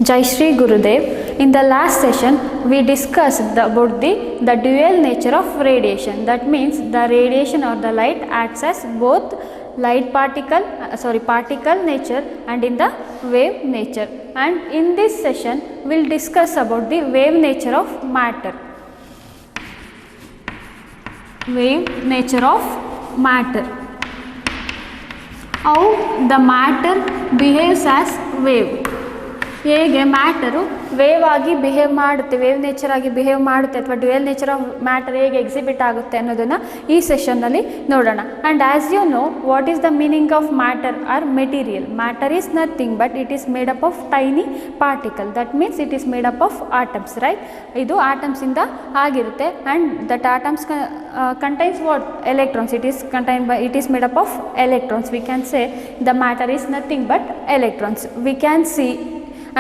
Jai Shri Gurudev. In the last session, we discussed about the dual nature of radiation. That means the radiation or the light acts as both light particle nature and in the wave nature. And in this session, we will discuss about the wave nature of matter. Wave nature of matter. How the matter behaves as wave. ಹೇಗೆ matter wave ಆಗಿ behave ಮಾಡುತ್ತೆ, wave nature ಆಗಿ behave ಮಾಡುತ್ತೆ ಅಥವಾ dual nature of matter ಹೇಗೆ exhibit ಆಗುತ್ತೆ ಅನ್ನೋದನ್ನು ಈ ಸೆಷನ್ನಲ್ಲಿ ನೋಡೋಣ. And as you know what is the meaning of matter or material. Matter is nothing but it is made up of tiny particle. That means it is made up of atoms, right? ಇದು ಆಟಮ್ಸಿಂದ ಆಗಿರುತ್ತೆ. And that atoms contains what? Electrons. It is made up of electrons. We can say the matter is nothing but electrons. We can see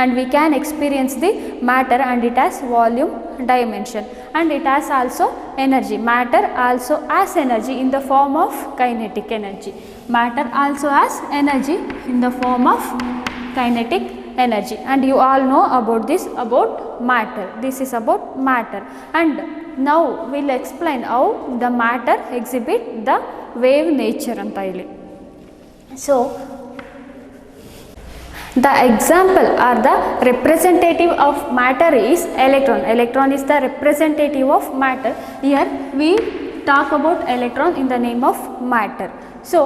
and we can experience the matter, and it has volume, dimension, and it has also energy. Matter also has energy in the form of kinetic energy. Matter also has energy in the form of kinetic energy, and you all know about this, about matter. This is about matter, and now we will explain how the matter exhibit the wave nature anta ili. So the example or the representative of matter is electron. Electron is the representative of matter. Here we talk about electron in the name of matter. So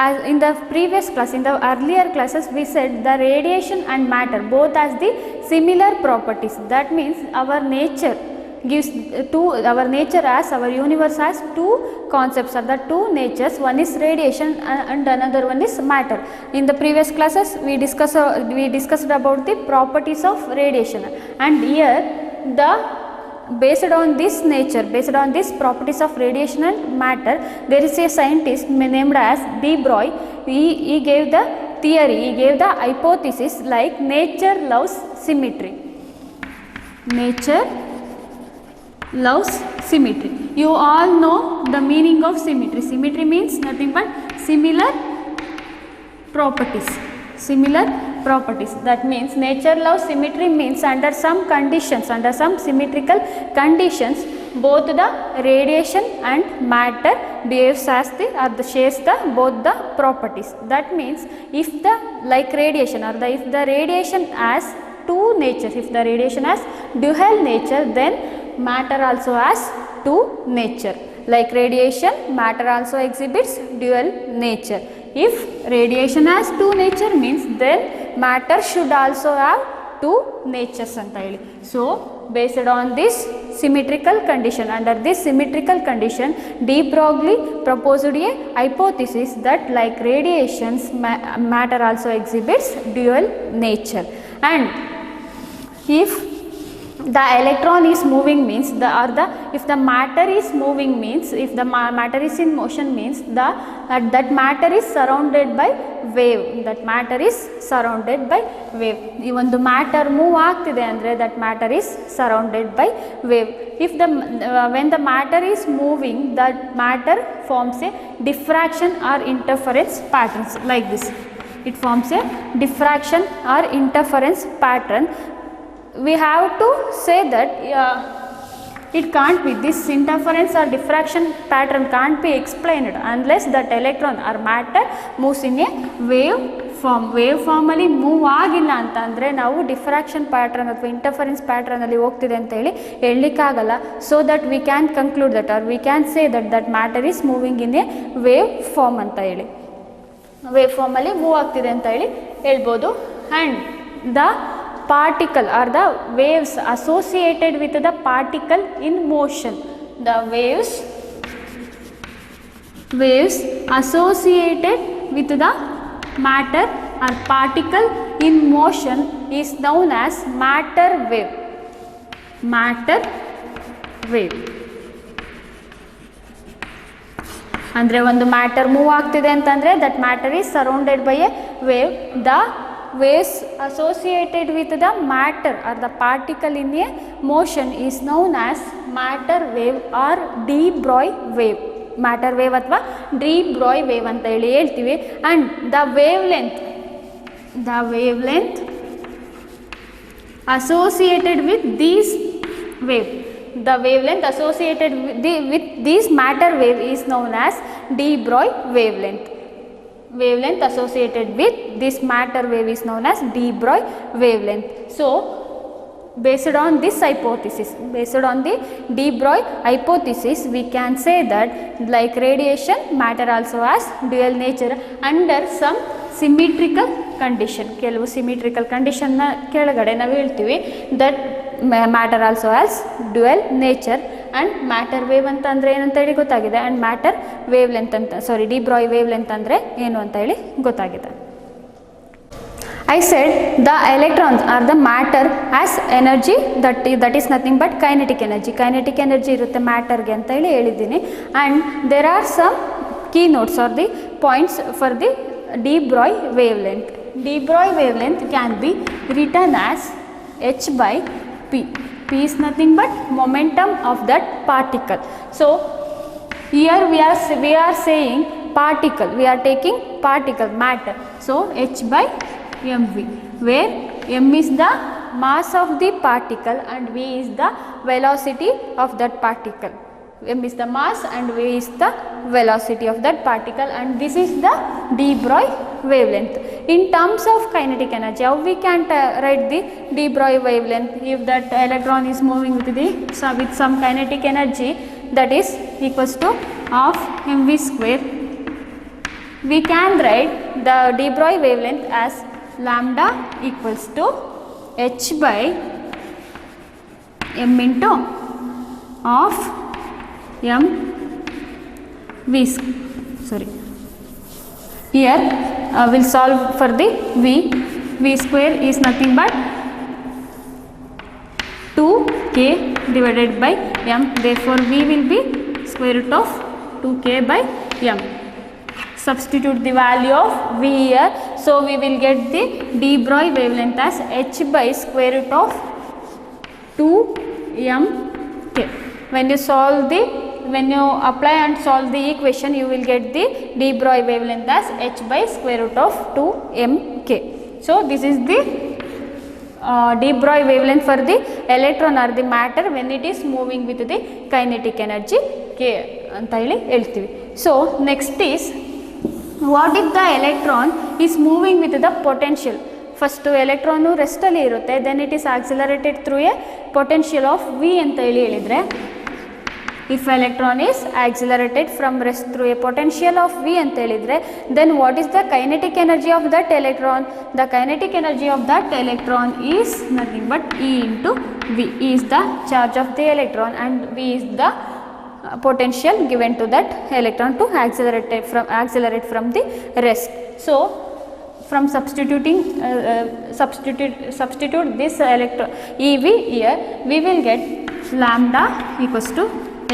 as in the previous class, in the earlier classes, we said the radiation and matter both has the similar properties. That means our nature gives our nature as our universe has two concepts, or the two natures. One is radiation and another one is matter. In the previous classes we discussed about the properties of radiation, and here based on this nature, based on this properties of radiation and matter, there is a scientist named as de Broglie. He gave the theory, he gave the hypothesis like nature loves symmetry. Nature loves symmetry. You all know the meaning of symmetry. Symmetry means nothing but similar properties. Similar properties. That means nature loves symmetry means under some conditions, under some symmetrical conditions, both the radiation and matter behaves as shares both the properties. That means if the like radiation or if the radiation has two natures, if the radiation has dual nature, then matter also has two nature. Like radiation, matter also exhibits dual nature. If radiation has two nature means then matter should also have two natures anta heli. So based on this symmetrical condition, under this symmetrical condition, de Broglie proposed a hypothesis that like radiations, matter also exhibits dual nature. And if the electron is moving means if the matter is moving means, if the matter is in motion means that matter is surrounded by wave. That matter is surrounded by wave. Even the matter move aagtide andre that matter is surrounded by wave. If when the matter is moving, that matter forms a diffraction or interference patterns like this. It forms a diffraction or interference pattern. We have to say that it can't be, this interference or diffraction pattern can't be explained unless that electron or matter moves in a wave form. Wave form ಅಲ್ಲಿ move ಆಗಿಲ್ಲ ಅಂತಂದರೆ ನಾವು diffraction pattern ಅಥವಾ interference ಪ್ಯಾಟ್ರನಲ್ಲಿ ಹೋಗ್ತಿದೆ ಅಂತ ಹೇಳಿ ಹೇಳಲಿಕ್ಕಾಗಲ್ಲ. So that we can conclude that or we can say that matter is moving in a wave form ಅಂತ ಹೇಳಿ, ವೇವ್ ಫಾರ್ಮಲ್ಲಿ ಮೂವ್ ಆಗ್ತಿದೆ ಅಂತ ಹೇಳಿ ಹೇಳ್ಬೋದು. And the particle or the waves associated with the particle in motion, the waves associated with the matter or particle in motion is known as matter wave. Matter wave ಅಂದರೆ ಒಂದು matter move ಆಗ್ತಿದೆ ಅಂತಂದರೆ that matter is surrounded by A wave. The waves associated with the matter or the particle in a motion is known as matter wave or de Broglie wave. Matter wave ಅಥವಾ de Broglie wave ಅಂತ ಹೇಳ್ತೀವಿ. And the wavelength associated with these wave. The wavelength associated with this matter wave is known as de Broglie wavelength. Wavelength associated with this matter wave is known as de Broglie wavelength. So based on this hypothesis, based on the de Broglie hypothesis, we can say that like radiation, matter also has dual nature under some symmetrical condition. ಕೆಲವು symmetrical condition ನ ಕೆಳಗಡೆ ನಾವು ಹೇಳ್ತೀವಿ that matter also has dual nature and matter wave ಅಂತ ಅಂದರೆ ಏನಂತ ಹೇಳಿ ಗೊತ್ತಾಗಿದೆ and matter wavelength ಅಂತ de Broglie wavelength ಅಂದರೆ ಏನು ಅಂತ ಹೇಳಿ ಗೊತ್ತಾಗಿದೆ. I said the electrons are the matter as energy that is nothing but kinetic energy. Kinetic energy ಇರುತ್ತೆ ಮ್ಯಾಟರ್ಗೆ ಅಂತ ಹೇಳಿ ಹೇಳಿದ್ದೀನಿ. and there are some keynotes or the points for the de Broglie wavelength. De Broglie wavelength can be written as h by p. P is nothing but momentum of that particle. So here we are saying particle, we are taking particle matter. So h by mv, where m is the mass of the particle and v is the velocity of that particle. M is the mass and v is the velocity of that particle, and this is the de Broglie wavelength. In terms of kinetic energy, how we can write the de Broglie wavelength? If that electron is moving with some kinetic energy that is equals to half mv square, we can write the de Broglie wavelength as lambda equals to h by m into half m v, sorry, here we'll solve for the v square is nothing but 2k divided by m, therefore v will be square root of 2k by m. Substitute the value of v here, so we will get the de Broglie wavelength as h by square root of 2mk. When you apply and solve the equation, you will get the de Broglie wavelength as h by square root of 2mk. So this is the de Broglie wavelength for the electron or the matter when it is moving with the kinetic energy k ಅಂತ ಹೇಳಿ ಹೇಳ್ತೀವಿ. So next is, what if the electron is moving with the potential? First electron rest ಅಲ್ಲಿ ಇರುತ್ತೆ, then it is accelerated through a potential of v ಅಂತ ಹೇಳಿದ್ರೆ, if electron is accelerated from rest through a potential of v ಅಂತ ಹೇಳಿದ್ರೆ, then what is the kinetic energy of that electron? The kinetic energy of that electron is nothing but E into v. E is the charge of the electron and v is the potential given to that electron to accelerate from the rest. So from substitute this electron EV here, we will get lambda equals to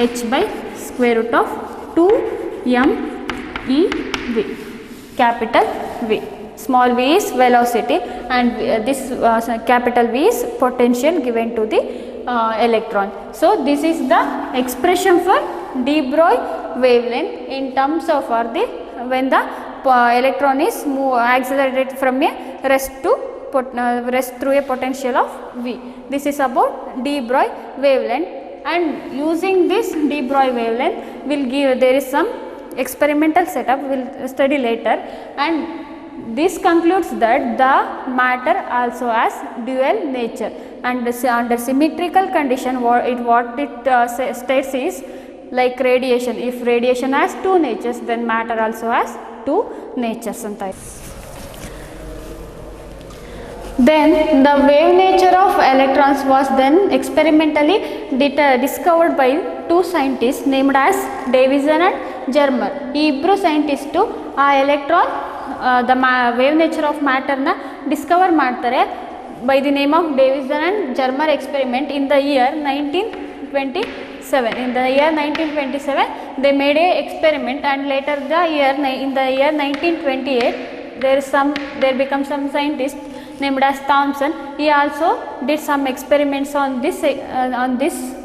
h by square root of 2m e v, capital V. Small v is velocity and this capital V is potential given to the electron. So this is the expression for de Broglie wavelength in terms of when the electron is accelerated from a rest through a potential of v. This is about de Broglie wavelength, and using this de Broglie wavelength will give, there is some experimental setup we will study later, and this concludes that the matter also has dual nature, and under symmetrical condition what it states is like radiation. If radiation has two natures, then matter also has two natures anta. Then the wave nature of electrons was then experimentally discovered by two scientists named as Davison and Germer. ಈ ಇಬ್ಬರು scientist ಆ electron the wave nature of ಮ್ಯಾಟರ್ನ discover ಮಾಡ್ತಾರೆ by the name of Davison and Germer experiment in the year 1927. In the year 1927 they made a experiment, and later in the year 1928 there become some scientist named as Thomson. He also did some experiments on this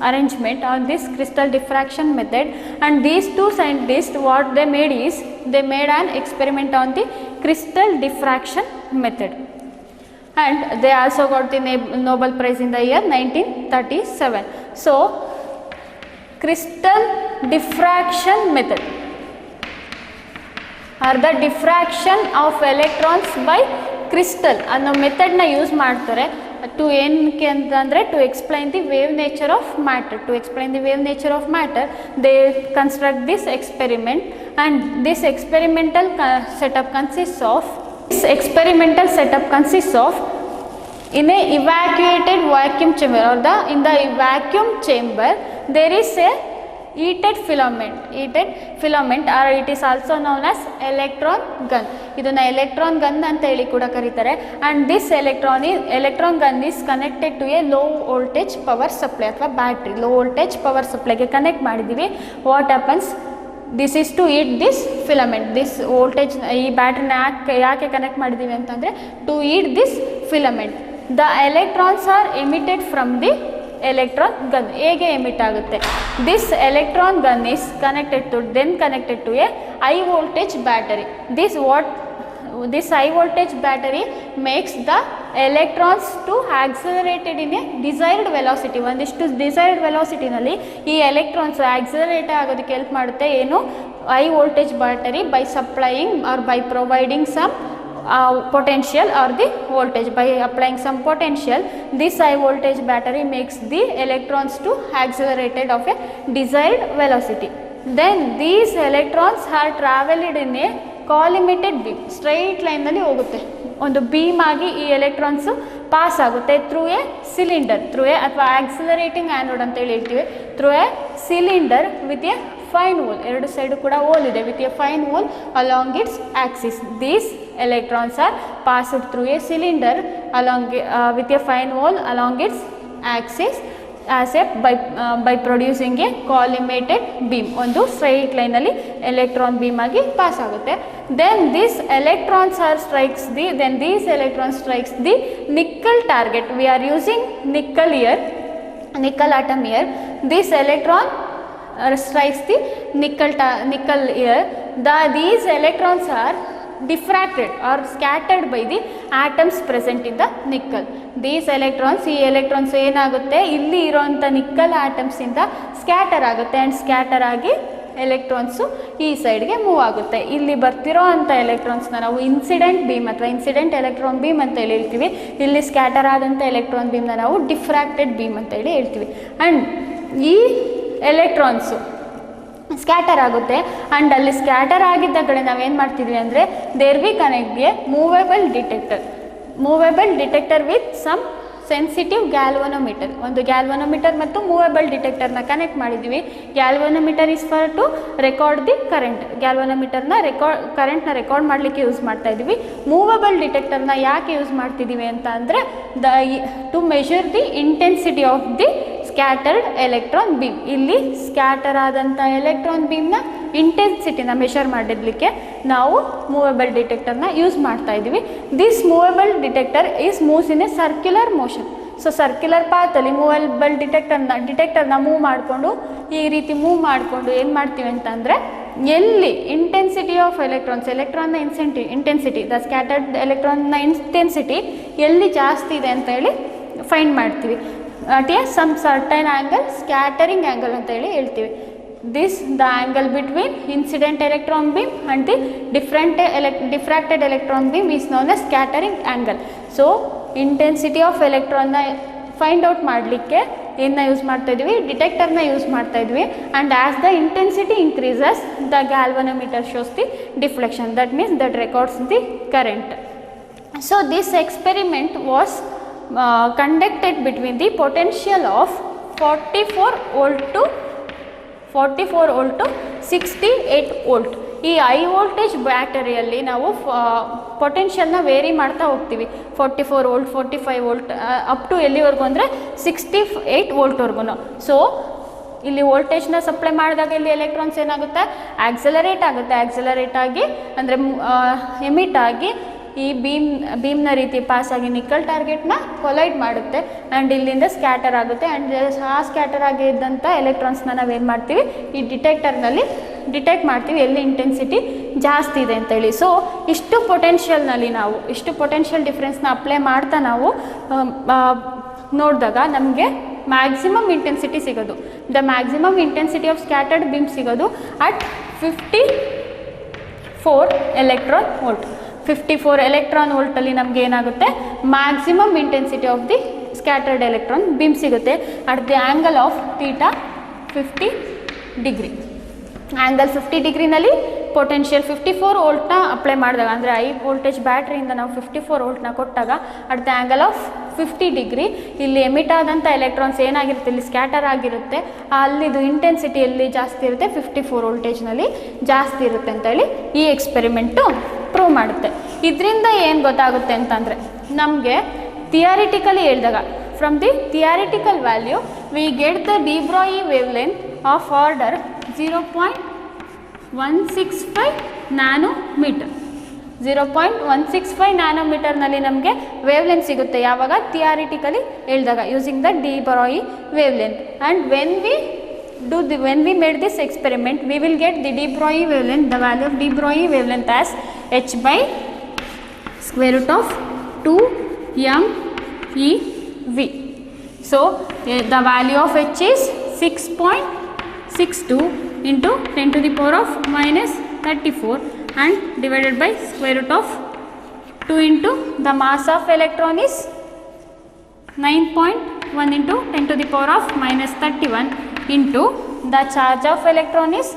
arrangement, on this crystal diffraction method, and these two scientists what they made is they made an experiment on the crystal diffraction method. and they also got the Nobel Prize in the year 1937. So crystal diffraction method or the diffraction of electrons by crystal ಅನ್ನೋ ಮೆಥಡ್ನ use ಮಾಡ್ತಾರೆ to ಏನಕ್ಕೆ ಅಂತಂದರೆ to explain the wave nature of matter. To explain the wave nature of matter they construct this experiment and this experimental setup consists of in a evacuated vacuum chamber or in the vacuum chamber there is a heated filament or it is also known as electron gun. ಇದನ್ನ electron gun ಅಂತ ಹೇಳಿ ಕೂಡ ಕರೀತಾರೆ. and this electron gun is connected to a low voltage power supply ಅಥವಾ battery. low voltage power supplyಗೆ connect ಮಾಡಿದ್ದೀವಿ. what happens, this is to heat this filament. this voltage ಈ ಬ್ಯಾಟ್ರಿನ ಯಾಕೆ ಕನೆಕ್ಟ್ ಮಾಡಿದ್ದೀವಿ ಅಂತಂದರೆ to heat this filament. the electrons are emitted from the electron gun. ಹೇಗೆ emit ಆಗುತ್ತೆ? this electron gun is connected to a high voltage battery. this high voltage battery makes the electrons to accelerated in a desired velocity. ಒಂದಿಷ್ಟು desired velocity ನಲ್ಲಿ ಈ electrons accelerate ಆಗೋದಕ್ಕೆ help ಮಾಡುತ್ತೆ ಏನು, high voltage battery by supplying or by providing some potential or the voltage. by applying some potential, this high voltage battery makes the electrons to accelerated of a desired velocity. then these electrons are traveled in a collimated beam. Straight ಲೈನಲ್ಲಿ ಹೋಗುತ್ತೆ, ಒಂದು beam ಆಗಿ ಈ electrons pass ಆಗುತ್ತೆ through A cylinder, ಅಥವಾ accelerating anode ಅಂತ ಹೇಳ್ತೀವಿ. Through A cylinder with A fine hole, ಎರಡು ಸೈಡು ಕೂಡ ಹೋಲ್ ಇದೆ, with a fine hole along its axis. these electrons are passed through a cylinder along with a fine hole along its axis as a by producing a collimated beam. ಒಂದು straight ಲೈನಲ್ಲಿ electron beam ಆಗಿ pass ಆಗುತ್ತೆ. then these electrons strikes the nickel target. we are using nickel atom here. this electron strikes the nickel here. these electrons are diffracted or scattered by the atoms present in the nickel. these electrons, ಈ electrons ಏನಾಗುತ್ತೆ, ಇಲ್ಲಿ ಇರೋಂಥ nickel atoms ಇಂದ scatter ಆಗುತ್ತೆ and scatter ಆಗಿ electrons ಈ ಸೈಡ್ಗೆ move ಆಗುತ್ತೆ. ಇಲ್ಲಿ ಬರ್ತಿರೋ ಅಂಥ ಎಲೆಕ್ಟ್ರಾನ್ಸ್ನ ನಾವು ಇನ್ಸಿಡೆಂಟ್ ಬೀಮ್ ಅಥವಾ ಇನ್ಸಿಡೆಂಟ್ ಎಲೆಕ್ಟ್ರಾನ್ ಬೀಮ್ ಅಂತ ಹೇಳಿ ಹೇಳ್ತೀವಿ. ಇಲ್ಲಿ ಸ್ಕ್ಯಾಟರ್ ಆದಂಥ ಎಲೆಕ್ಟ್ರಾನ್ ಬೀಮ್ನ ನಾವು ಡಿಫ್ರಾಕ್ಟೆಡ್ ಬೀಮ್ ಅಂತ ಹೇಳಿ ಹೇಳ್ತೀವಿ. ಆ್ಯಂಡ್ ಈ ಎಲೆಕ್ಟ್ರಾನ್ಸು ಸ್ಕ್ಯಾಟರ್ ಆಗುತ್ತೆ ಆ್ಯಂಡ್ ಅಲ್ಲಿ ಸ್ಕ್ಯಾಟರ್ ಆಗಿದ್ದ ಕಡೆ ನಾವೇನು ಮಾಡ್ತಿದ್ವಿ ಅಂದರೆ there we connect a movable detector with some sensitive galvanometer. ಒಂದು ಗ್ಯಾಲ್ವನೋಮೀಟರ್ ಮತ್ತು ಮೂವೇಬಲ್ ಡಿಟೆಕ್ಟರ್ನ ಕನೆಕ್ಟ್ ಮಾಡಿದ್ದೀವಿ. Galvanometer is for to record the current. ಗ್ಯಾಲ್ವನೋಮೀಟರ್ನ ಕರೆಂಟ್ನ ರೆಕಾರ್ಡ್ ಮಾಡಲಿಕ್ಕೆ ಯೂಸ್ ಮಾಡ್ತಾ ಇದ್ದೀವಿ. ಮೂವೇಬಲ್ ಡಿಟೆಕ್ಟರ್ನ ಯಾಕೆ ಯೂಸ್ ಮಾಡ್ತಿದ್ದೀವಿ ಅಂತ ಅಂದರೆ to measure the intensity of the scattered electron beam. ಇಲ್ಲಿ ಸ್ಕ್ಯಾಟರ್ ಆದಂಥ ಎಲೆಕ್ಟ್ರಾನ್ ಬೀಮ್ನ ಇಂಟೆನ್ಸಿಟಿನ ಮೆಷರ್ ಮಾಡಿಡಲಿಕ್ಕೆ ನಾವು ಮೂವೇಬಲ್ ಡಿಟೆಕ್ಟರ್ನ ಯೂಸ್ ಮಾಡ್ತಾ ಇದ್ದೀವಿ. This movable detector is moves in a circular motion. So circular ಪಾತಲ್ಲಿ ಮೂವೇಬಲ್ ಡಿಟೆಕ್ಟರ್ನ ಮೂವ್ ಮಾಡಿಕೊಂಡು ಈ ರೀತಿ ಮೂವ್ ಮಾಡಿಕೊಂಡು ಏನು ಮಾಡ್ತೀವಿ ಅಂತಂದರೆ ಎಲ್ಲಿ ಇಂಟೆನ್ಸಿಟಿ ಆಫ್ ಎಲೆಕ್ಟ್ರಾನ್ನ ಇಂಟೆನ್ಸಿಟಿ ದ ಸ್ಕ್ಯಾಟರ್ಡ್ ಎಲೆಕ್ಟ್ರಾನ್ನ ಇಂಟೆನ್ಸಿಟಿ ಎಲ್ಲಿ ಜಾಸ್ತಿ ಇದೆ ಅಂತ ಹೇಳಿ ಫೈಂಡ್ ಮಾಡ್ತೀವಿ. at a some certain angle, scattering angle ಅಂತ ಹೇಳಿ ಹೇಳ್ತೀವಿ. the angle between incident electron beam and the diffracted electron beam is known as scattering angle. so intensity of electron ನ ಫೈಂಡ್ ಔಟ್ ಮಾಡಲಿಕ್ಕೆ ಏನನ್ನ ಯೂಸ್ ಮಾಡ್ತಾ ಇದ್ವಿ, ಡಿಟೆಕ್ಟರ್ನ use ಮಾಡ್ತಾ ಇದ್ವಿ. And as the intensity increases the galvanometer shows the deflection, that means that records the current. So this experiment was conducted between the potential of 44 volt to 68 volt. ಈ high voltage ಬ್ಯಾಟರಿಯಲ್ಲಿ ನಾವು ಪೊಟೆನ್ಷಿಯಲ್ನ very ಮಾಡ್ತಾ ಹೋಗ್ತೀವಿ. 44 volt, 45 volt up to ಎಲ್ಲಿವರೆಗೂ ಅಂದರೆ 68 ವೋಲ್ಟ್ವರೆಗೂ. So ಇಲ್ಲಿ ವೋಲ್ಟೇಜ್ನ supply ಮಾಡಿದಾಗ ಇಲ್ಲಿ ಎಲೆಕ್ಟ್ರಾನ್ಸ್ ಏನಾಗುತ್ತೆ, ಆಕ್ಸಲರೇಟ್ ಆಗಿ ಅಂದರೆ ಎಮಿಟ್ ಆಗಿ ಈ ಬೀಮ್ನ ರೀತಿ ಪಾಸಾಗಿ ನಿಕ್ಕಲ್ ಟಾರ್ಗೆಟ್ನ ಕೊಲೈಡ್ ಮಾಡುತ್ತೆ ಆ್ಯಂಡ್ ಇಲ್ಲಿಂದ ಸ್ಕ್ಯಾಟರ್ ಆಗುತ್ತೆ. ಆ್ಯಂಡ್ ಆ ಸ್ಕ್ಯಾಟರ್ ಆಗಿದ್ದಂಥ ಎಲೆಕ್ಟ್ರಾನ್ಸ್ನ ನಾವೇನು ಮಾಡ್ತೀವಿ, ಈ ಡಿಟೆಕ್ಟರ್ನಲ್ಲಿ ಡಿಟೆಕ್ಟ್ ಮಾಡ್ತೀವಿ ಎಲ್ಲಿ ಇಂಟೆನ್ಸಿಟಿ ಜಾಸ್ತಿ ಇದೆ ಅಂತೇಳಿ. ಸೊ ಇಷ್ಟು ಪೊಟೆನ್ಷಿಯಲ್ನಲ್ಲಿ ನಾವು ಇಷ್ಟು ಪೊಟೆನ್ಷಿಯಲ್ ಡಿಫ್ರೆನ್ಸ್ನ ಅಪ್ಲೈ ಮಾಡ್ತಾ ನಾವು ನೋಡಿದಾಗ ನಮಗೆ ಮ್ಯಾಕ್ಸಿಮಮ್ ಇಂಟೆನ್ಸಿಟಿ ಸಿಗೋದು. The maximum intensity of scattered beam ಸಿಗೋದು ಅಟ್ 54 ಎಲೆಕ್ಟ್ರಾನ್ ವೋಲ್ಟ್. 54 ಎಲೆಕ್ಟ್ರಾನ್ ವೋಲ್ಟಲ್ಲಿ ನಮಗೆ ಏನಾಗುತ್ತೆ, maximum intensity of the scattered electron beam ಸಿಗುತ್ತೆ at the angle of theta 50 degree. Angle 50 ಡಿಗ್ರಿನಲ್ಲಿ ಪೊಟೆನ್ಷಿಯಲ್ 54 ವೋಲ್ಟ್ನ ಅಪ್ಲೈ ಮಾಡಿದಾಗ, ಅಂದರೆ ಐ ವೋಲ್ಟೇಜ್ ಬ್ಯಾಟ್ರಿಯಿಂದ ನಾವು 54 ವೋಲ್ಟ್ನ ಕೊಟ್ಟಾಗ at the angle of 50 degree ಇಲ್ಲಿ ಎಮಿಟ್ ಆದಂಥ ಎಲೆಕ್ಟ್ರಾನ್ಸ್ ಏನಾಗಿರುತ್ತೆ, ಇಲ್ಲಿ ಸ್ಕ್ಯಾಟರ್ ಆಗಿರುತ್ತೆ, ಅಲ್ಲಿದು ಇಂಟೆನ್ಸಿಟಿ ಎಲ್ಲಿ ಜಾಸ್ತಿ ಇರುತ್ತೆ, 54 ವೋಲ್ಟೇಜ್ನಲ್ಲಿ ಜಾಸ್ತಿ ಇರುತ್ತೆ ಅಂತೇಳಿ ಈ ಎಕ್ಸ್ಪೆರಿಮೆಂಟು ಪ್ರೂವ್ ಮಾಡುತ್ತೆ. ಇದರಿಂದ ಏನು ಗೊತ್ತಾಗುತ್ತೆ ಅಂತಂದರೆ, ನಮಗೆ ಥಿಯರಿಟಿಕಲಿ ಹೇಳಿದಾಗ from the theoretical value we get the de Broglie wavelength of order 0.165 nanometer. 0.165 ನ್ಯಾನೋಮೀಟರ್ನಲ್ಲಿ ನಮಗೆ ವೇವ್ ಲೆಂತ್ ಸಿಗುತ್ತೆ. ಯಾವಾಗ ಥಿಯರಿಟಿಕಲಿ ಹೇಳಿದಾಗ using the de Broglie wavelength. And when we made this experiment we will get the de Broglie wavelength, the value of de Broglie wavelength as h by square root of 2 MeV. So the value of h is 6.62 into 10 to the power of minus 34 and divided by square root of 2 into the mass of electron is 9.1 into 10 to the power of minus 31 into the charge of electron is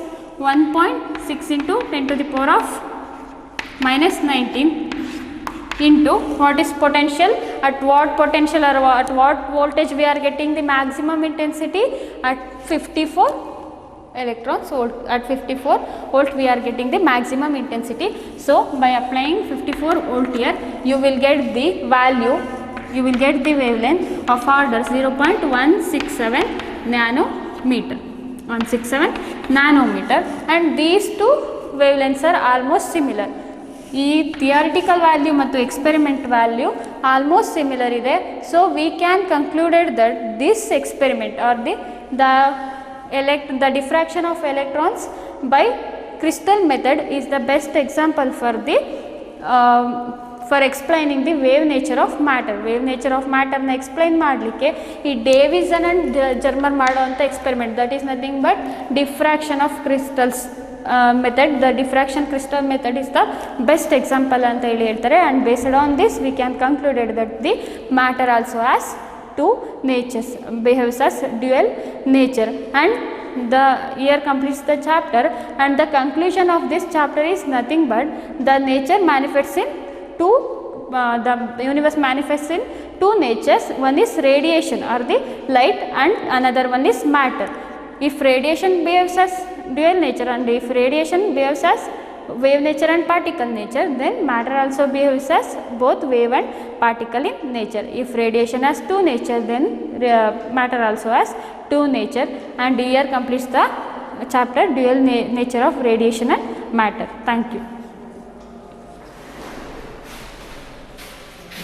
1.6 into 10 to the power of minus 19 into what is potential, at what potential or at what voltage we are getting the maximum intensity, at 54 electrons volt. At 54 volt we are getting the maximum intensity. So by applying 54 volt here you will get the value, you will get the wavelength of order 0.167 nanometer, 167 nanometer, and these two wavelengths are almost similar. ಈ theoretical value ಮತ್ತು experiment value almost similar ಇದೆ. So we can concluded that this experiment are the diffraction of electrons by crystal method is the best example for explaining the wave nature of matter. Wave nature of matter na explain ಮಾಡಲಿಕ್ಕೆ ಈ ಡೇವಿಸನ್ and ಜರ್ಮರ್ ಮಾಡುವಂಥ experiment, that is nothing but diffraction of crystals method. The diffraction crystal method is the best example ಅಂತ ಹೇಳ್ತಾರೆ. And based on this we can concluded that the matter also has two natures, behaves as dual nature. And the here completes the chapter, and the conclusion of this chapter is nothing but the nature manifests in two, the universe manifests in two natures. One is radiation or the light, and another one is matter. If radiation behaves as dual nature and if radiation behaves as wave nature and particle nature, then matter also behaves as both wave and particle in nature. If radiation has two nature, then matter also has two nature. And here completes the chapter dual nature of radiation and matter. Thank you.